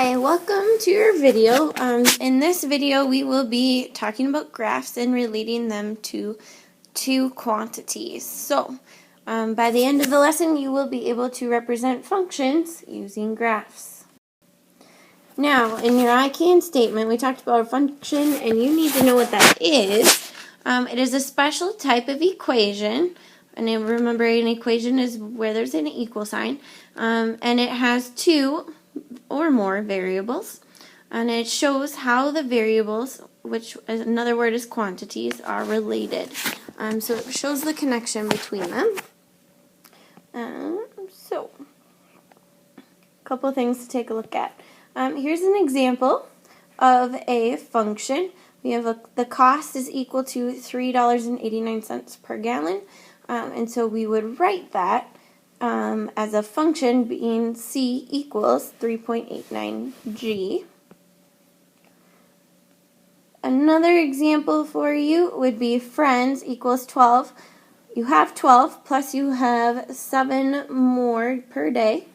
Hi, welcome to your video. In this video, we will be talking about graphs and relating them to two quantities. So, by the end of the lesson, you will be able to represent functions using graphs. Now, in your I can statement, we talked about a function, and you need to know what that is. It is a special type of equation, and remember, an equation is where there's an equal sign, and it has two or more variables, and it shows how the variables, which another word is quantities, are related. So it shows the connection between them. So a couple things to take a look at. Here's an example of a function. We have the cost is equal to $3.89 per gallon, and so we would write that as a function being C equals 3.89 G. Another example for you would be friends equals 12. You have 12 plus you have 7 more per day.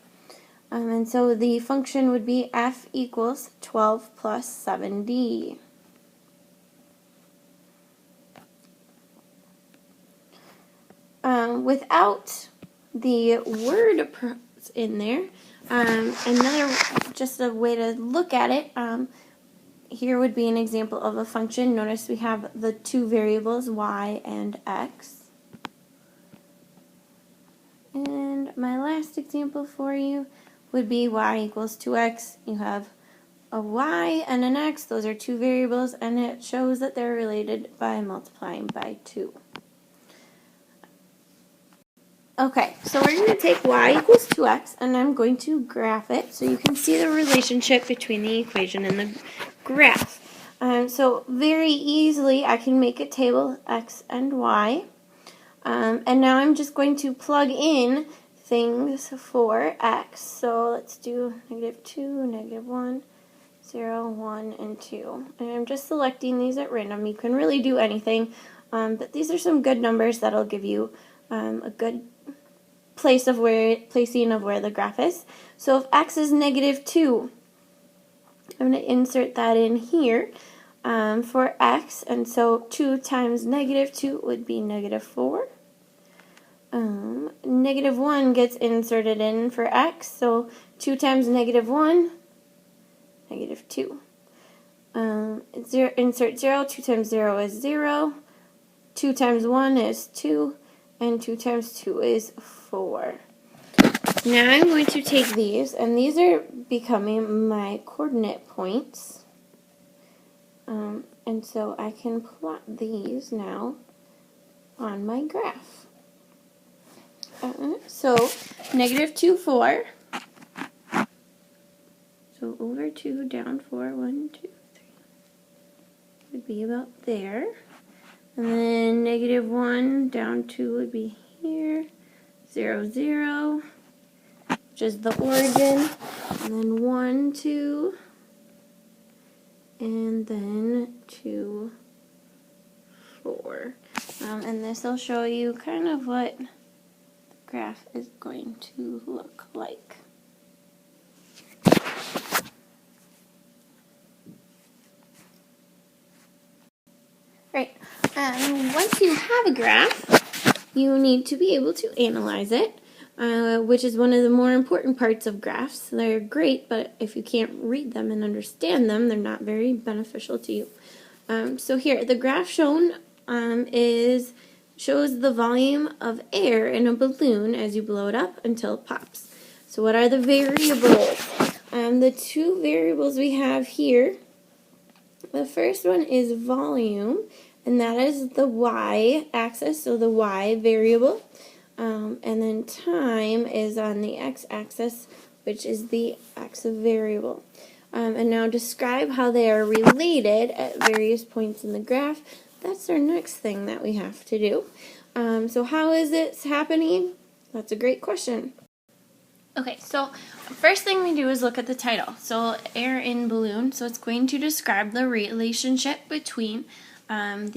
And so the function would be F equals 12 plus 7D. Without the word in there, just a way to look at it, here would be an example of a function. Notice we have the two variables, y and x. And my last example for you would be y equals 2x. You have a y and an x. Those are two variables, and it shows that they're related by multiplying by 2. Okay, so we're going to take y equals 2x, and I'm going to graph it so you can see the relationship between the equation and the graph. So very easily I can make a table x and y. And now I'm just going to plug in things for x. So let's do -2, -1, 0, 1, and 2. And I'm just selecting these at random. You can really do anything, but these are some good numbers that'll give you a good placing of where the graph is. So if x is -2, I'm going to insert that in here for x, and so 2 times -2 would be -4. -1 gets inserted in for x, so 2 times -1, -2. Insert 0, 2 times 0 is 0, 2 times 1 is 2, and 2 times 2 is 4. Now I'm going to take these, and these are becoming my coordinate points. And so I can plot these now on my graph. So -2, 4. So over 2, down 4, 1, 2, 3. Would be about there. And then -1, down 2 would be here. 0, 0, which is the origin. And then 1, 2. And then 2, 4. And this will show you kind of what the graph is going to look like. Right. Once you have a graph, you need to be able to analyze it, which is one of the more important parts of graphs. They're great, but if you can't read them and understand them, they're not very beneficial to you. So here, the graph shown shows the volume of air in a balloon as you blow it up until it pops. So what are the variables? The two variables we have here, the first one is volume, and that is the y-axis, so the y variable. And then time is on the x-axis, which is the x variable. And now describe how they are related at various points in the graph. That's our next thing that we have to do. So how is it happening? That's a great question. Okay, so first thing we do is look at the title. So air in balloon, so it's going to describe the relationship between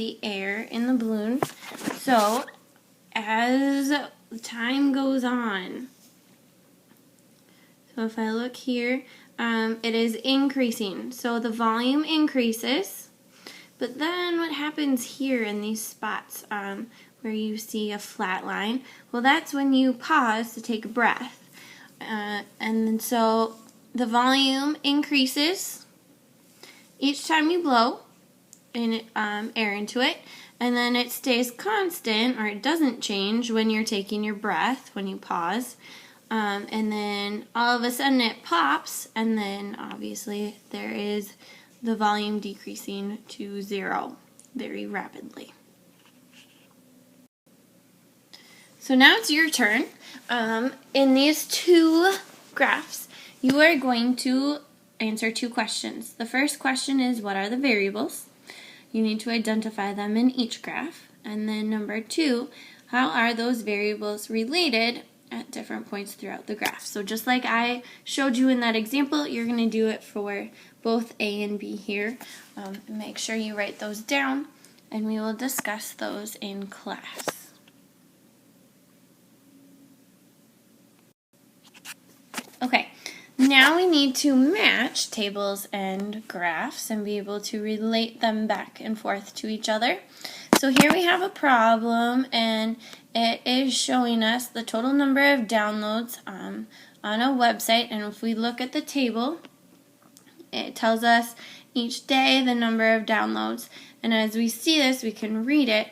the air in the balloon. So as time goes on, So if I look here, it is increasing. So the volume increases, but then what happens here in these spots where you see a flat line? Well, that's when you pause to take a breath. And so the volume increases each time you blow air into it, and then it stays constant, or it doesn't change when you're taking your breath, when you pause. And then all of a sudden it pops, and then obviously there is the volume decreasing to 0 very rapidly. So now it's your turn. In these two graphs, you are going to answer two questions. The first question is, what are the variables? You need to identify them in each graph. And then number 2, how are those variables related at different points throughout the graph? So just like I showed you in that example, you're going to do it for both A and B here. Make sure you write those down, and we will discuss those in class. Okay, now we need to match tables and graphs and be able to relate them back and forth to each other. So here we have a problem, and it is showing us the total number of downloads on a website. And if we look at the table, it tells us each day the number of downloads. And as we see this, we can read it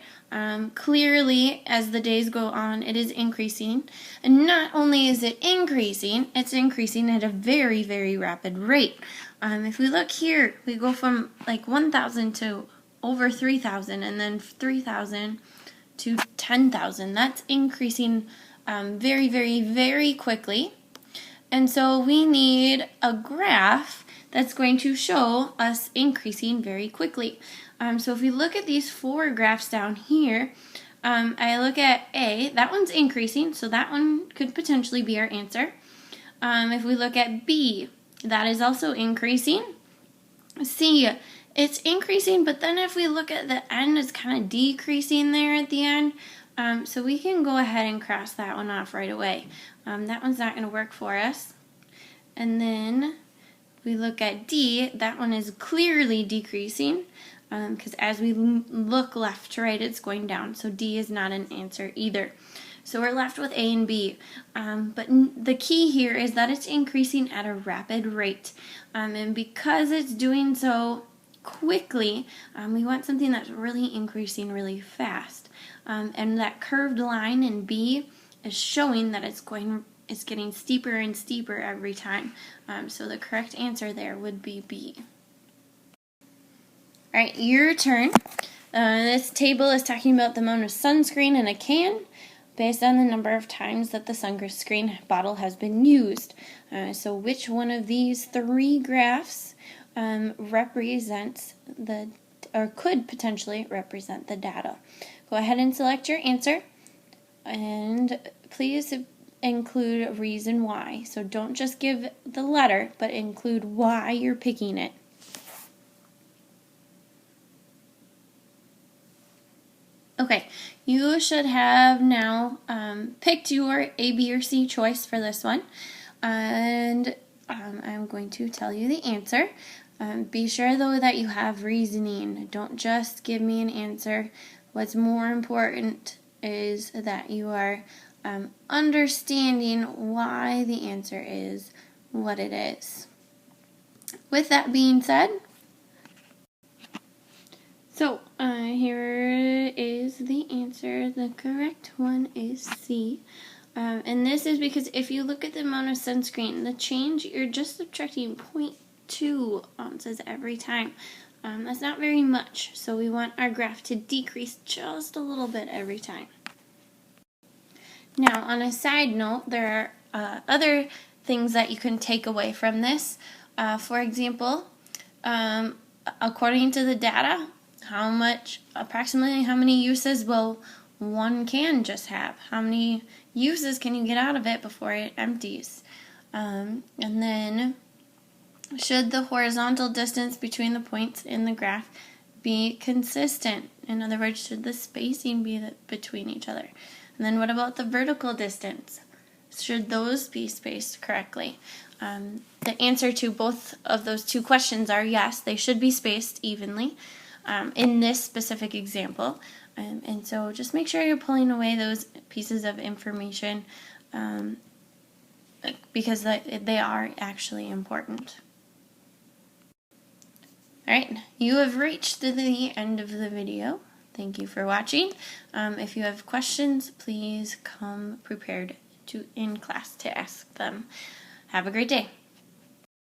clearly as the days go on. It is increasing. And not only is it increasing, it's increasing at a very, very rapid rate. If we look here, we go from like 1,000 to over 3,000, and then 3,000 to 10,000. That's increasing very, very, very quickly. And so we need a graph that's going to show us increasing very quickly. So if we look at these 4 graphs down here, I look at A, that one's increasing, so that one could potentially be our answer. If we look at B, that is also increasing. C, it's increasing, but then if we look at the end, it's kind of decreasing there at the end. So we can go ahead and cross that one off right away. That one's not going to work for us. And then we look at D, that one is clearly decreasing, because as we look left to right, it's going down. So D is not an answer either. So we're left with A and B. But the key here is that it's increasing at a rapid rate. And because it's doing so quickly, we want something that's really increasing really fast. And that curved line in B is showing that it's getting steeper and steeper every time. So the correct answer there would be B. All right, your turn. This table is talking about the amount of sunscreen in a can based on the number of times that the sunscreen bottle has been used. So which one of these 3 graphs represents or could potentially represent the data? Go ahead and select your answer, and please include a reason why. So don't just give the letter, but include why you're picking it. Okay, you should have now picked your A, B, or C choice for this one, and I'm going to tell you the answer. Be sure, though, that you have reasoning. Don't just give me an answer. What's more important is that you are understanding why the answer is what it is. With that being said, so here is the answer. The correct one is C. And this is because if you look at the amount of sunscreen, the change, you're just subtracting 0.2 ounces every time. That's not very much, so we want our graph to decrease just a little bit every time. Now, on a side note, there are other things that you can take away from this. For example, according to the data, approximately how many uses will one can just have? How many uses can you get out of it before it empties? And then, should the horizontal distance between the points in the graph be consistent? In other words, should the spacing be between each other? And then what about the vertical distance? Should those be spaced correctly? the answer to both of those two questions are yes, they should be spaced evenly in this specific example. And so just make sure you're pulling away those pieces of information because they are actually important. Alright, you have reached the end of the video. Thank you for watching. If you have questions, please come prepared in class to ask them. Have a great day.